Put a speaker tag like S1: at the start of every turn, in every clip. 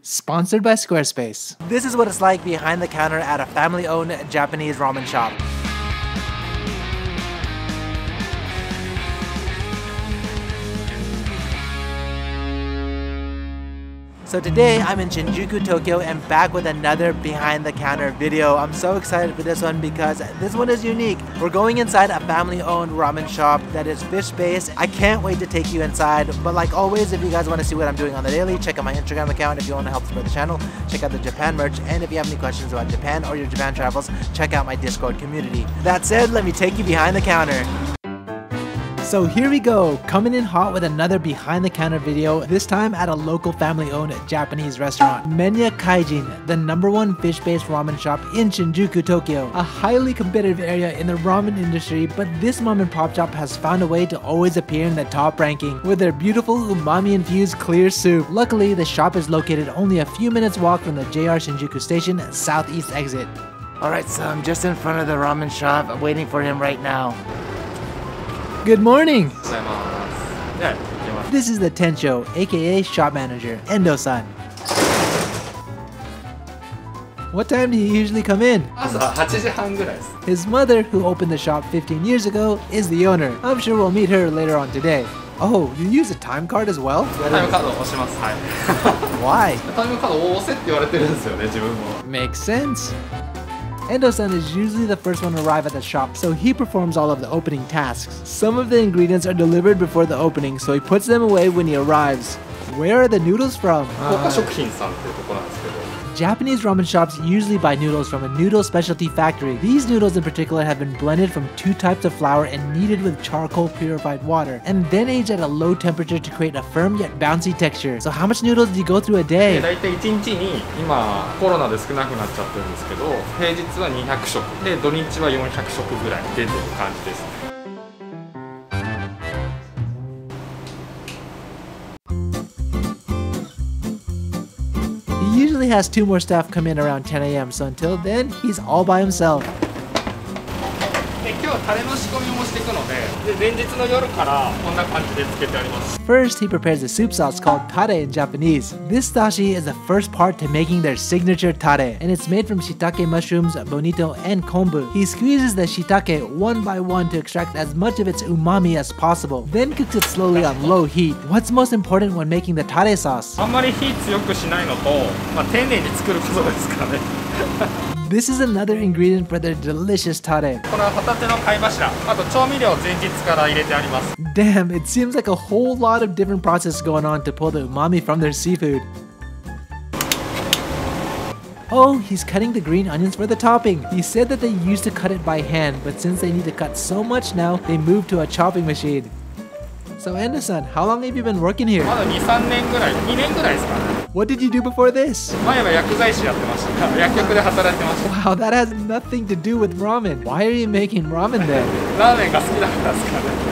S1: Sponsored by Squarespace. This is what it's like behind the counter at a family-owned Japanese ramen shop. So today I'm in Shinjuku, Tokyo and back with another behind the counter video. I'm so excited for this one because this one is unique. We're going inside a family-owned ramen shop that is fish-based. I can't wait to take you inside, but like always, if you guys want to see what I'm doing on the daily, check out my Instagram account. If you want to help support the channel, check out the Japan merch, and if you have any questions about Japan or your Japan travels, check out my Discord community. That said, let me take you behind the counter. So here we go, coming in hot with another behind the counter video, this time at a local family-owned Japanese restaurant. Menya Kaijin, the #1 fish-based ramen shop in Shinjuku, Tokyo. A highly competitive area in the ramen industry, but this mom and pop shop has found a way to always appear in the top ranking with their beautiful umami-infused clear soup. Luckily, the shop is located only a few minutes walk from the JR Shinjuku station southeast exit. Alright, so I'm just in front of the ramen shop. I'm waiting for him right now. Good morning! This is the Tensho, aka shop manager, Endo-san. What time do you usually come in? His mother, who opened the shop 15 years ago, is the owner. I'm sure we'll meet her later on today. Oh, you use a time card as well? Why? Makes sense. Endo-san is usually the first one to arrive at the shop, so he performs all of the opening tasks. Some of the ingredients are delivered before the opening, so he puts them away when he arrives. Where are the noodles from? Japanese ramen shops usually buy noodles from a noodle specialty factory. These noodles in particular have been blended from 2 types of flour and kneaded with charcoal purified water, and then aged at a low temperature to create a firm yet bouncy texture. So how much noodles do you go through a day? He usually has 2 more staff come in around 10 AM, so until then, he's all by himself. First, he prepares a soup sauce called tare in Japanese. This dashi is the first part to making their signature tare, and it's made from shiitake mushrooms, bonito, and kombu. He squeezes the shiitake one by one to extract as much of its umami as possible, then cooks it slowly on low heat. What's most important when making the tare sauce? This is another ingredient for their delicious tare. Damn, it seems like a whole lot of different processes going on to pull the umami from their seafood. Oh, he's cutting the green onions for the topping. He said that they used to cut it by hand, but since they need to cut so much now, they moved to a chopping machine. So Endo-san, how long have you been working here? What did you do before this? Wow, that has nothing to do with ramen. Why are you making ramen then?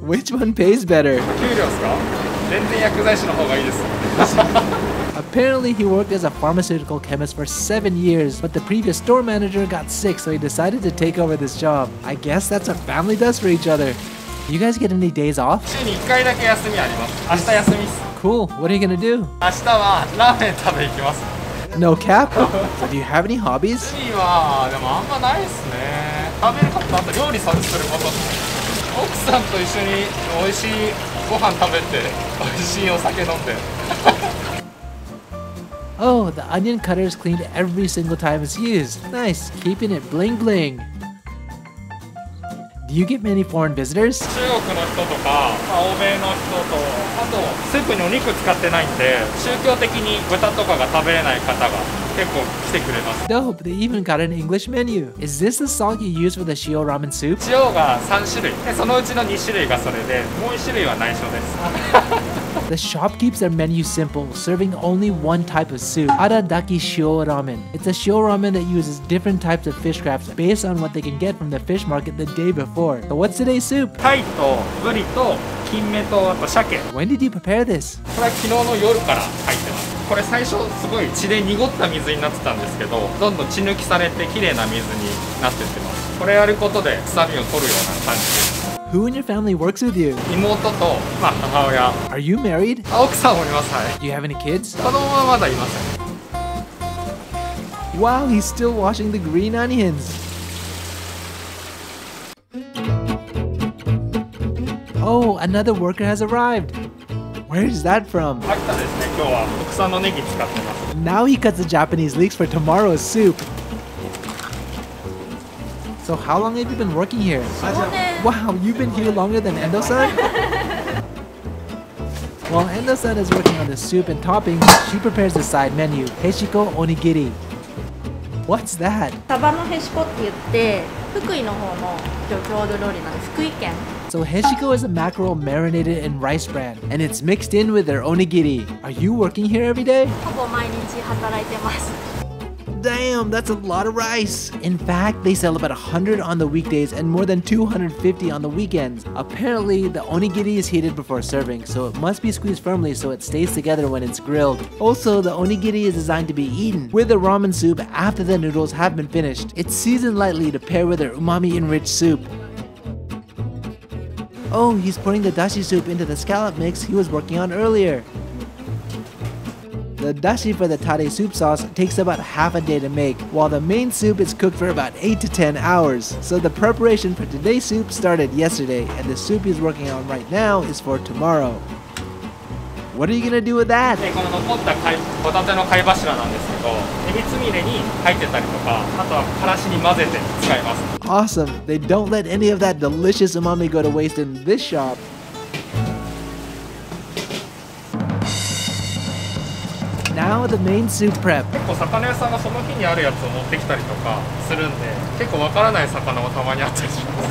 S1: Which one pays better? Apparently he worked as a pharmaceutical chemist for 7 years, but the previous store manager got sick, so he decided to take over this job. I guess that's what family does for each other. You guys get any days off? Cool. What are you gonna do? No cap? So do you have any hobbies? Oh, the onion cutter is cleaned every single time it's used. Nice, keeping it bling bling. Do you get many foreign visitors? Dope, they even got an English menu. Is this the salt you use for the shio ramen soup? The shop keeps their menu simple, serving only one type of soup, aradaki shio ramen. It's a shio ramen that uses different types of fish scraps based on what they can get from the fish market the day before. So what's today's soup? When did you prepare this? これ最初すごい血で濁った水になってたんですけど、どんどん血抜きされて綺麗な水になってってます。これやることで臭みを取るような感じです。Who in your family works with you? 妹と、母親。Are you married? 奥さんもいます。はい。Do you have any kids? 子供はまだいません。Wow, he's still washing the green onions. Oh, another worker has arrived. Where is that from? Now he cuts the Japanese leeks for tomorrow's soup. So how long have you been working here? Wow, you've been here longer than Endo-san? While Endo-san is working on the soup and toppings, she prepares the side menu, Heishiko Onigiri. What's that?
S2: サバのへしこって言って福井の方の郷土料理なんで福井県
S1: So Heishiko is a mackerel marinated in rice bran, and it's mixed in with their onigiri. Are you working here every day?
S2: ほぼ毎日働いてます
S1: Damn, that's a lot of rice. In fact, they sell about 100 on the weekdays and more than 250 on the weekends. Apparently, the onigiri is heated before serving, so it must be squeezed firmly so it stays together when it's grilled. Also, the onigiri is designed to be eaten with the ramen soup after the noodles have been finished. It's seasoned lightly to pair with their umami-enriched soup. Oh, he's pouring the dashi soup into the scallop mix he was working on earlier. The dashi for the tare soup sauce takes about half a day to make, while the main soup is cooked for about 8 to 10 hours. So the preparation for today's soup started yesterday, and the soup he's working on right now is for tomorrow. What are you gonna do with that?
S3: この残ったホタテの貝柱なんですけど、エビつみれに入ってたりとか、あとはからしに混ぜて使います。
S1: Awesome! They don't let any of that delicious umami go to waste in this shop. Now the main soup prep.
S3: 結構魚屋さんがその日にあるやつを持ってきたりとかするんで、結構わからない魚もたまにあったりします。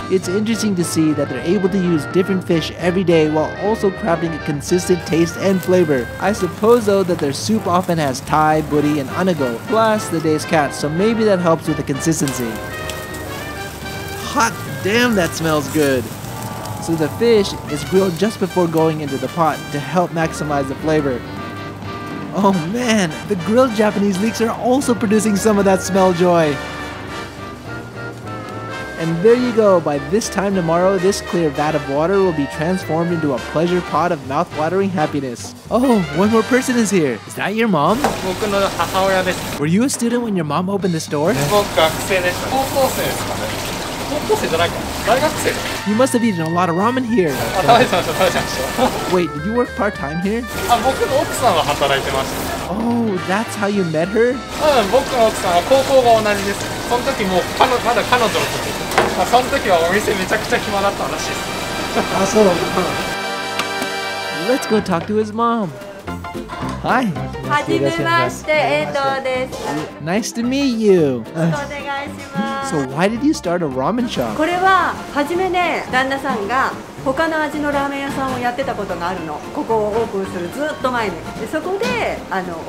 S1: It's interesting to see that they're able to use different fish every day while also crafting a consistent taste and flavor. I suppose though that their soup often has Thai, buri, and anago, plus the day's catch, so maybe that helps with the consistency. Hot damn, that smells good! So the fish is grilled just before going into the pot to help maximize the flavor. Oh man, the grilled Japanese leeks are also producing some of that smell joy. And there you go, by this time tomorrow, this clear vat of water will be transformed into a pleasure pot of mouth-watering happiness. Oh, one more person is here. Is that your mom?
S3: 僕の母親です。
S1: Were you a student when your mom opened the store?
S3: 僕学生でした。高校生ですかね。高校生じゃないか。大学生です。
S1: You must have eaten a lot of ramen here.
S3: あ、食べてました、食べてました。
S1: Wait, did you work part-time here?
S3: あ、僕の奥さんは働いてました。
S1: Oh, that's how you met her?
S3: 僕の奥さんは高校が同じです。その時もうまだ彼女の時。 その時はお店めちゃくちゃ暇だったらしいです。あ、そう。
S1: Let's go talk to his mom. Hi.
S2: はじめまして、遠藤です。
S1: Nice to meet you.
S2: よろしくお願いします。
S1: So why did you start a ramen shop?
S2: これは初めね、旦那さんが他の味のラーメン屋さんをやってたことがあるの。ここをオープンするずっと前に。でそこで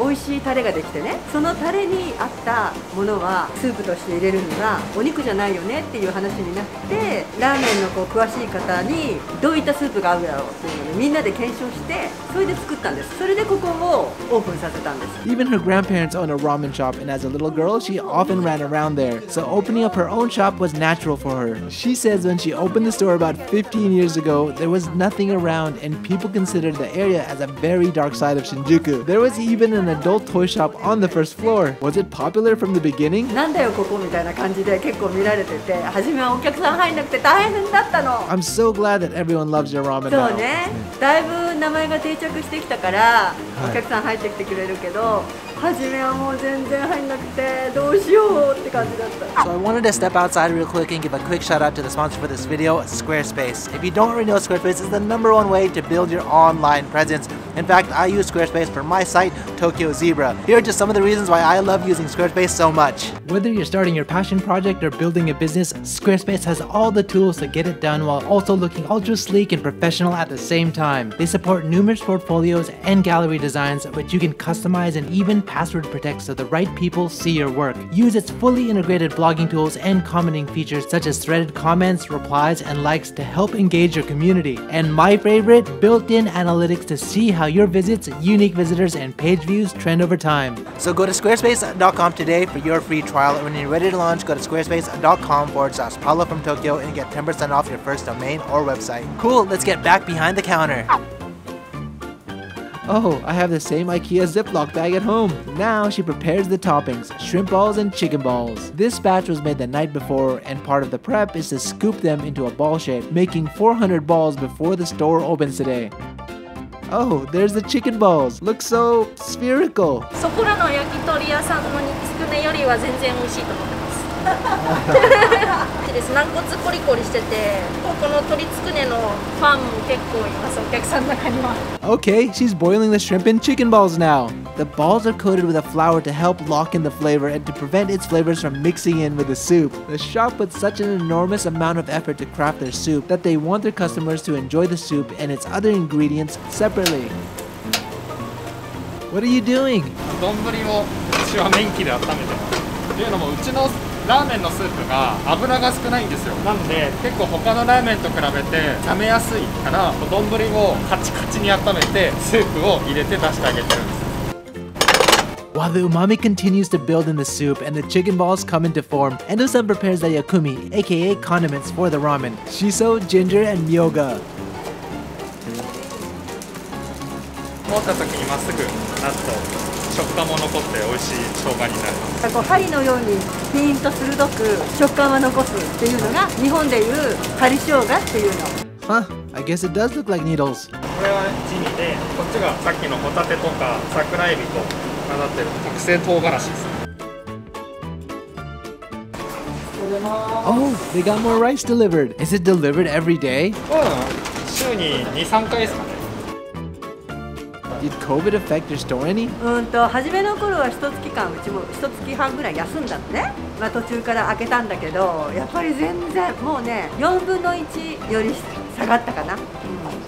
S2: 美味しいタレができてね、そのタレに合ったものはスープとして入れるにはお肉じゃないよねっていう話になって、ラーメンの詳しい方にどういったスープが合うやろうっていうのでみんなで検証して、それで作ったんです。それでここをオープンさせたんです。
S1: Even her grandparents own a ramen shop, and as a little girl, she often ran around there. So opening up her own shop was natural for her. She says when she opened the store about 15 years ago, there was nothing around, and people considered the area as a very dark side of Shinjuku. There was even an adult toy shop on the first floor. Was it popular from the beginning?
S2: なんだよここみたいな感じで結構見られてて、初めはお客さん入んなくて大変だったの。
S1: I'm so glad that everyone loves your ramen now.
S2: そうね、だいぶ名前が定着してきたから、お客さん入ってきてくれるけど、初めはもう全然入んなくてどうしようって感じだった。
S1: So I wanted to step outside real quick and give a quick shout out to the sponsor for this video, Squarespace. If you don't already know, Squarespace is the #1 way to build your online presence. In fact, I use Squarespace for my site, Tokyo Zebra. Here are just some of the reasons why I love using Squarespace so much. Whether you're starting your passion project or building a business, Squarespace has all the tools to get it done while also looking ultra sleek and professional at the same time. They support numerous portfolios and gallery designs, which you can customize and even password protect so the right people see your work. Use its fully integrated blogging tools and commenting features such as threaded comments, replies, and likes to help engage your community. And my favorite, built-in analytics to see how your visits, unique visitors, and page views trend over time. So go to squarespace.com today for your free trial, and when you're ready to launch, go to squarespace.com/Paolo from Tokyo and get 10% off your first domain or website. Cool, let's get back behind the counter. Oh, I have the same IKEA Ziploc bag at home. Now she prepares the toppings, shrimp balls and chicken balls. This batch was made the night before, and part of the prep is to scoop them into a ball shape, making 400 balls before the store opens today. Oh, there's the chicken balls. Looks so spherical.
S4: そこらの焼き鳥屋さんのつくねよりは全然美味しいと思ってます。です。軟骨コリコリしてて、この鶏つくねのファンも結構います。お客さんの中には。
S1: Okay, she's boiling the shrimp in chicken balls now. The balls are coated with a flour to help lock in the flavor and to prevent its flavors from mixing in with the soup. The shop puts such an enormous amount of effort to craft their soup that they want their customers to enjoy the soup and its other ingredients separately. What are you doing?
S3: 丼をうちは麺機で温めてます。というのもうちのラーメンのスープが油が少ないんですよ。なんで結構他のラーメンと比べて冷めやすいから丼をカチカチに温めてスープを入れて出してあげてるんです。
S1: While the umami continues to build in the soup and the chicken balls come into form, Endo-san prepares the yakumi, aka condiments, for the ramen. Shiso, ginger, and myoga.
S3: 持った時にまっすぐなすと食感も残って美味しい生姜になります。
S2: こう針のようにピーンと鋭く食感を残すっていうのが日本でいう針生姜っていうの。
S1: Huh, I guess it does look like needles.
S3: これは地味で、こっちがさっきのホタテとか桜エビと混ざってる特製唐辛子です。
S1: Oh, they got more rice delivered. Is it delivered every day?
S3: 週に2、3回ですかね。
S1: Did COVID affect your store any?
S2: 初めの頃は1月間うちも1月半ぐらい休んだのね。途中から開けたんだけど、やっぱり全然もうね4分の1より下がったかな。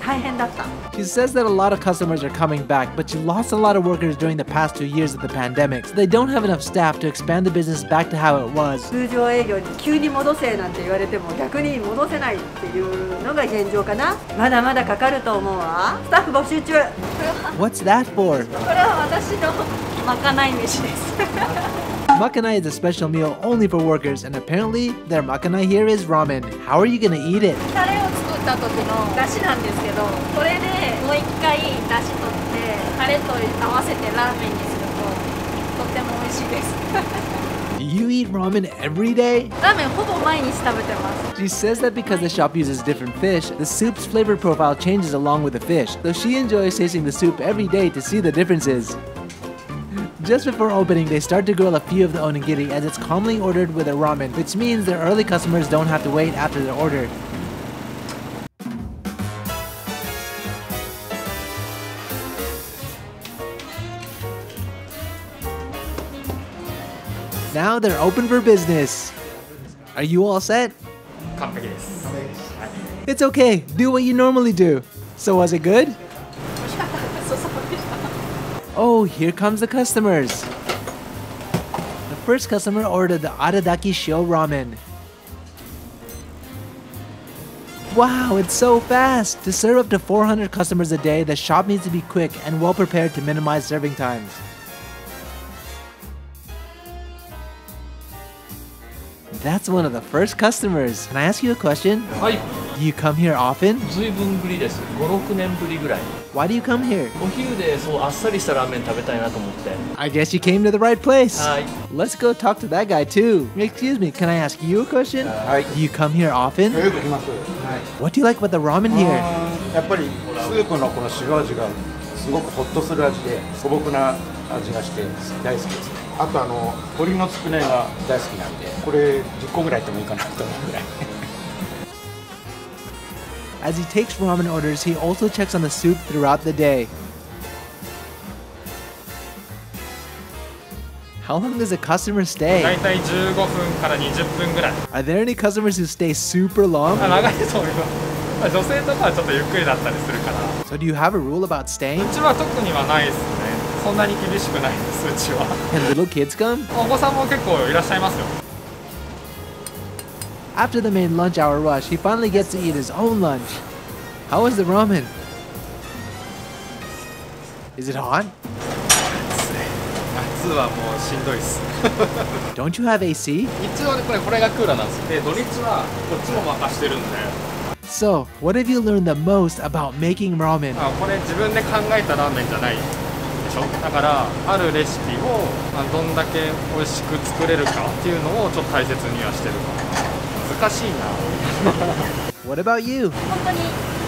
S2: 大変だった。
S1: She says that a lot of customers are coming back, but she lost a lot of workers during the past 2 years of the pandemic, so they don't have enough staff to expand the business back to how it was.
S2: 通常営業に急に戻せなんて言われても逆に戻せないっていうのが現状かな。まだまだかかると思うわ。スタッフ募集中。
S1: What's that for?
S4: これは私のまかない飯です。
S1: Makanai is a special meal only for workers, and apparently their makanai here is ramen. How are you gonna eat it?
S4: タレを作った時の出汁なんですけど、これでもう一回出汁取ってタレと合わせてラーメンにするととっても美味しいです。
S1: Do you eat ramen every day?
S4: ラーメンほぼ毎日食べてます。
S1: She says that because the shop uses different fish, the soup's flavor profile changes along with the fish, though she enjoys tasting the soup every day to see the differences. Just before opening, they start to grill a few of the onigiri as it's commonly ordered with a ramen, which means their early customers don't have to wait after their order. Now they're open for business. Are you all set?
S3: 完璧です。
S1: It's okay. Do what you normally do. So was it good? Oh, here comes the customers. The first customer ordered the aradaki shio ramen. Wow, it's so fast! To serve up to 400 customers a day, the shop needs to be quick and well prepared to minimize serving times. That's one of the first customers. Can I ask you a question?
S5: はい。
S1: Do you come here often?
S5: ずいぶんぶりです。5、6年ぶりぐらい。
S1: Why do you come here?
S5: お昼でそうあっさりしたラーメン食べたいなと思って。
S1: I guess you came to the right place.
S5: はい。
S1: Let's go talk to that guy too. Excuse me, can I ask you a question?
S6: はい。
S1: Do you come here often?
S6: よく来ます。はい。
S1: What do you like about the ramen here?
S6: やっぱりスープのこの塩味がすごくホッとする味で素朴な味がして大好きです。あと鶏のつくねが大好きなんで、これ10個ぐらいいってもいいかなと思うぐらい。
S1: As he takes ramen orders, he also checks on the soup throughout the day. How long does a customer stay?
S3: だいたい15分から20分ぐらい。
S1: Are there any customers who stay super long?
S3: 長いと思います。女性とかはちょっとゆっくりだったりするから。
S1: So do you have a rule about staying?
S3: うちは特にはないですね。そんなに厳しくないです、うちは。
S1: Can little kids come?
S3: お子さんも結構いらっしゃいますよ。
S1: After the main lunch hour rush, he finally gets to eat his own lunch. How was the ramen? Is it hot?
S3: 夏はもうしんどいです。
S1: Don't you have AC?
S3: 日中はね、これがクーラーなんですよ。で、土日はこっちも任してるんで。
S1: So, what have you learned the most about making ramen?
S3: これ自分で考えたラーメンじゃないでしょ。だからあるレシピをどんだけ美味しく作れるかっていうのをちょっと大切にはしてるかな。難しいな。
S1: What about you?
S4: 本当に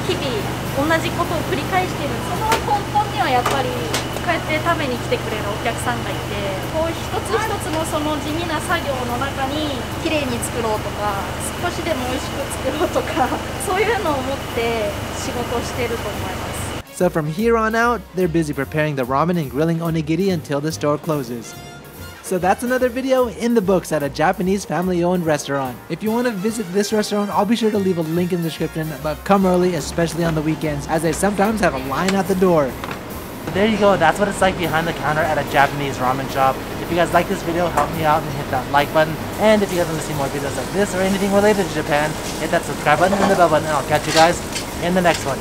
S4: 日々同じことを繰り返してる。その根本にはやっぱりこうやって食べに来てくれるお客さんがいて、こう一つ一つのその地味な作業の中に綺麗に作ろうとか、少しでも美味しく作ろうとか、そういうのを持って仕事をしてると思います。
S1: So from here on out, they're busy preparing the ramen and grilling onigiri until the store closes. So that's another video in the books at a Japanese family-owned restaurant. If you want to visit this restaurant, I'll be sure to leave a link in the description, but come early, especially on the weekends, as they sometimes have a line at the door. There you go, that's what it's like behind the counter at a Japanese ramen shop. If you guys like this video, help me out and hit that like button. And if you guys want to see more videos like this or anything related to Japan, hit that subscribe button and the bell button, and I'll catch you guys in the next one.